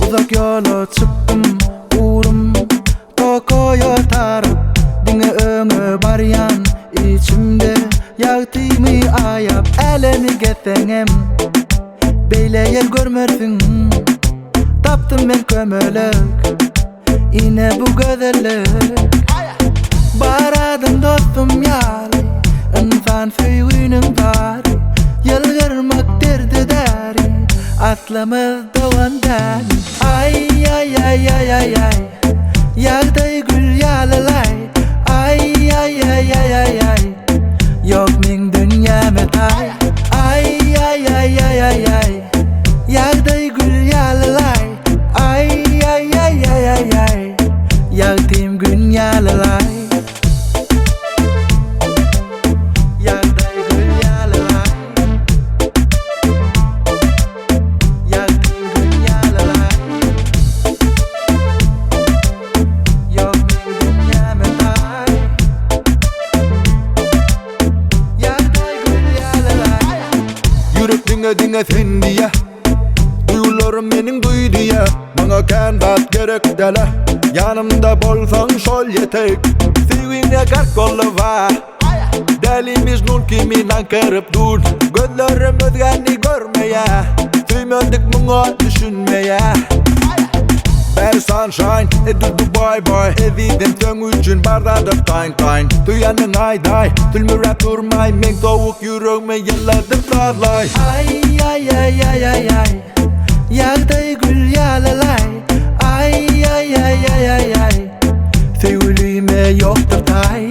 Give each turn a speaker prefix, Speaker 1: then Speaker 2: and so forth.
Speaker 1: Uzak yola çıktım, uğrum Toko'ya tarıp Dine öngü baryan içimde Yağtıyımı ayap elini getenem Beyle yer görmersin Taptım ben kömölük Yine bu güzellik Baradım dostum yali İnsan föyünün bari Yılgırmak derdi dari Aklımızda vandan Ay ay ay ay ay ay Yağday gül yalalay Ay ay ay ay ay ay Yok min dünyame tay Ay ay ay ay ay ay Yağday gül yalalay Ay ay ay ay ay ay Yağtım gün yalalay
Speaker 2: Dinle sen diye Duyularım benim duy diye Bana kendat gerek dele Yanımda bolsan şol yetek Sevgine kalk kolu var Delimiz nur kiminden kırıp dur Gözlerim özgeni görmeye Tüymendik bunu düşünmeye Bear sunshine, edildi bye bye Evidin tön üçün bardadır tayn tayn Duyanın ayday, tülmürep durmay Men soğuk yüreğime yılladım darlay
Speaker 1: Ay ay ay ay ay ay Yağday gül yalalay Ay ay ay ay ay ay Sevgilime yoktur tay